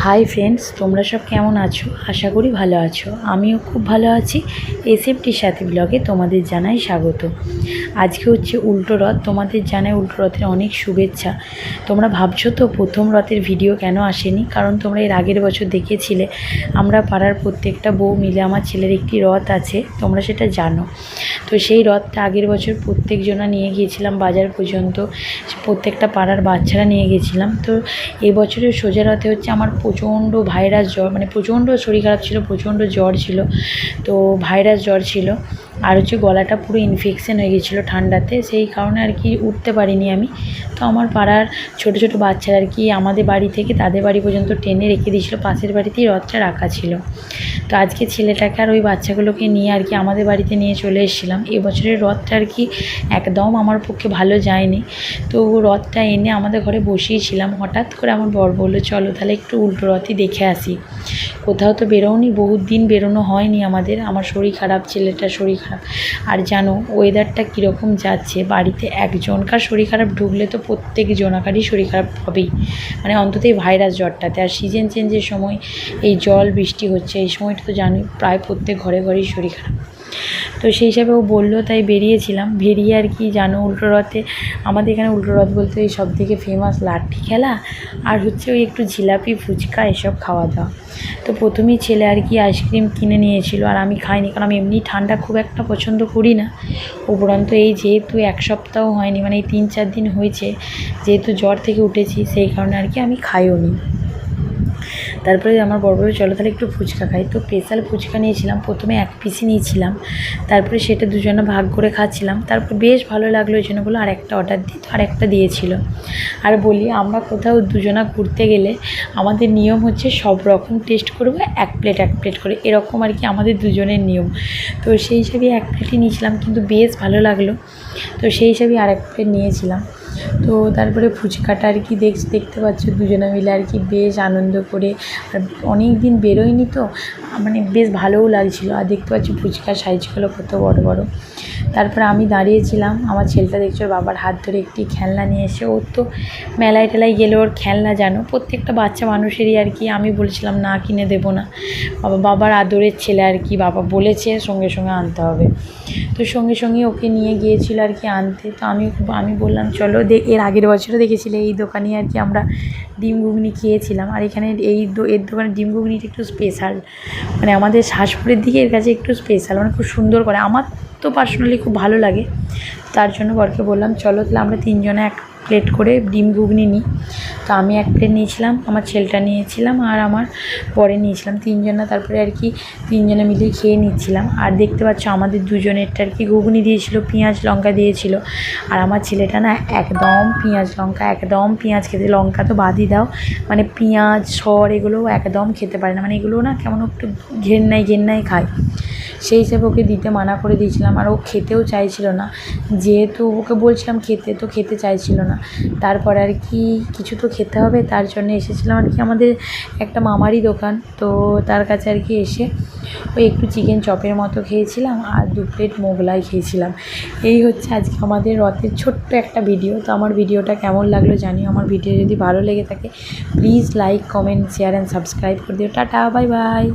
Hi friends, তোমরা সব কেমন আছো? আশা করি ভালো আছো। আমিও খুব ভালো আছি। এসএফটির সাথে ব্লগে তোমাদের জানাই স্বাগত। আজকে হচ্ছে উল্টো রথ। তোমাদের জানাই উল্টো রথের অনেক শুভেচ্ছা। তোমরা ভাবছো তো প্রথম রথের ভিডিও কেন আসেনি? কারণ তোমরা এর আগের বছর দেখেছিলে আমরা পাড়ার প্রত্যেকটা বউ মিলে, আমার ছেলের একটি রথ আছে, তোমরা সেটা জানো। তো সেই রথটা আগের বছর প্রত্যেকজনা নিয়ে গিয়েছিলাম বাজার পর্যন্ত, প্রত্যেকটা পাড়ার বাচ্চারা নিয়ে গেছিলাম। তো এই বছরের সোজা রথে হচ্ছে আমার প্রচণ্ড ভাইরাস জ্বর, মানে প্রচণ্ড শরীর খারাপ ছিল, প্রচণ্ড জ্বর ছিল, তো ভাইরাস জ্বর ছিল। আর হচ্ছে গলাটা পুরো ইনফেকশন হয়ে গেছিলো ঠান্ডাতে, সেই কারণে আর কি উঠতে পারিনি আমি। তো আমার পাড়ার ছোটো ছোটো বাচ্চারা আর কি আমাদের বাড়ি থেকে তাদের বাড়ি পর্যন্ত টেনে রেখে দিয়েছিলো, পাশের বাড়িতেই রথটা রাখা ছিল। তো আজকে ছেলেটাকে আর ওই বাচ্চাগুলোকে নিয়ে আর কি আমাদের বাড়িতে নিয়ে চলে এসেছিলাম। এবছরের রথটা আর কি একদম আমার পক্ষে ভালো যায়নি। তো রথটা এনে আমাদের ঘরে বসিয়েছিলাম, হঠাৎ করে আমার বর বললো চলো তাহলে একটু উল্টো রথই দেখে আসি। কোথাও তো বেরোনি, বহুত দিন বেরোনো হয়নি আমাদের। আমার শরীর খারাপ, ছেলেটার শরীর খারাপ, আর জানো ওয়েদারটা কীরকম যাচ্ছে, বাড়িতে একজনকার শরীর খারাপ ঢুকলে তো প্রত্যেক জনাকারই শরীর খারাপ হবেই, মানে অন্তত এই ভাইরাস জ্বরটাতে। আর সিজন চেঞ্জের সময় এই জল বৃষ্টি হচ্ছে, এই সময়টা তো জানোই প্রায় প্রত্যেক ঘরে ঘরেই শরীর খারাপ। তো সেই হিসাবে ও বললো, তাই বেরিয়েছিলাম। বেরিয়ে আর কি জানো উল্টো রথে আমাদের এখানে উল্টো রথ বলতে ওই সব থেকে ফেমাস লাঠি খেলা আর হচ্ছে ওই একটু জিলাপি ফুচকা এসব খাওয়া দাওয়া। তো প্রথমেই ছেলে আর কি আইসক্রিম কিনে নিয়েছিল, আর আমি খাইনি, কারণ আমি এমনি ঠান্ডা খুব একটা পছন্দ করি না। উপরন্ত এই যেহেতু এক সপ্তাহ হয়নি, মানে এই 3-4 দিন হয়েছে, যেহেতু জ্বর থেকে উঠেছি, সেই কারণে আর কি আমি খাইও নি। তারপরে আমার বড় বড় চলো তাহলে একটু ফুচকা খাই। তো স্পেশাল ফুচকা নিয়েছিলাম, প্রথমে 1 পিসই নিয়েছিলাম, তারপরে সেটা দুজনে ভাগ করে খাচ্ছিলাম। তারপর বেশ ভালো লাগলো, ওই জন্য বললো আরেকটা অর্ডার দিই, তো আরেকটা দিয়েছিল। আর বলি, আমরা কোথাও দুজনা ঘুরতে গেলে আমাদের নিয়ম হচ্ছে সব রকম টেস্ট করবো, 1 প্লেট 1 প্লেট করে, এরকম আর কি আমাদের দুজনের নিয়ম। তো সেই হিসাবে 1 প্লেটই নিয়েছিলাম, কিন্তু বেশ ভালো লাগলো, তো সেই হিসাবেই আরেক প্লেট নিয়েছিলাম। তো তারপরে ফুচকাটা আর কি দেখতে পাচ্ছ দুজনে মিলে আর কি বেশ আনন্দ করে, আর অনেক দিন বেরোয়নি তো, মানে বেশ ভালোও লাগছিলো। আর দেখতে পাচ্ছি ফুচকার সাইজগুলো কত বড় বড়। তারপরে আমি দাঁড়িয়েছিলাম, আমার ছেলেটা দেখছো বাবার হাত ধরে একটি খেলনা নিয়ে এসে, ওর তো মেলায় টেলায় গেলে ওর খেলনা, জানো প্রত্যেকটা বাচ্চা মানুষেরই আর কি। আমি বলছিলাম না, কিনে দেবো না, বাবার আদরের ছেলে আর কি, বাবা বলেছে সঙ্গে সঙ্গে আনতে হবে, তো সঙ্গে সঙ্গে ওকে নিয়ে গিয়েছিল আর কি আনতে। তো আমি বললাম চলো, এর আগের বছরও দেখেছিলে এই দোকানে আর কি আমরা ডিম ঘুগনি খেয়েছিলাম। আর এখানে এর দোকানে ডিম ঘুগনিটা একটু স্পেশাল, মানে আমাদের শাসপুরের দিকে এর কাছে একটু স্পেশাল, মানে খুব সুন্দর করে। আমার তো পার্সোনালি খুব ভালো লাগে, তার জন্য বরকে বললাম চলো তাহলে আমরা 3 জনে 1 প্লেট করে ডিম ঘুগনি নিই। তো আমি 1 প্লেট নিয়েছিলাম, আমার ছেলেটা নিয়েছিলাম, আর আমার পরে নিয়েছিলাম 3 জনা। তারপরে আর কি 3 জনে মিলে খেয়ে নিচ্ছিলাম। আর দেখতে পাচ্ছ আমাদের দুজনেরটা আর কি ঘুগনি দিয়েছিল, পেঁয়াজ লঙ্কা দিয়েছিল, আর আমার ছেলেটা না একদম পেঁয়াজ খেতে, লঙ্কা তো বাদই দাও, মানে পেঁয়াজ সর এগুলোও একদম খেতে পারে না, মানে এগুলো না কেমন একটু ঘেন্নাই খায়। সেই হিসেবে ওকে দিতে মানা করে দিয়েছিলাম, আর ও খেতেও চাইছিল না, যেহেতু ওকে বলছিলাম খেতে, তো খেতে চাইছিল না। তারপর আর কি কিছু তো খেতে হবে, তার জন্য এসেছিলাম আর কি আমাদের একটা মামারই দোকান, তো তার কাছে আর কি এসে ওই একটু চিকেন চপের মতো খেয়েছিলাম, আর 2 প্লেট মোগলাই খেয়েছিলাম। এই হচ্ছে আজকে আমাদের রথের ছোট্ট একটা ভিডিও। তো আমার ভিডিওটা কেমন লাগলো জানিও। আমার ভিডিও যদি ভালো লেগে থাকে please like, comment, share and subscribe করে দিও। Tata, bye bye.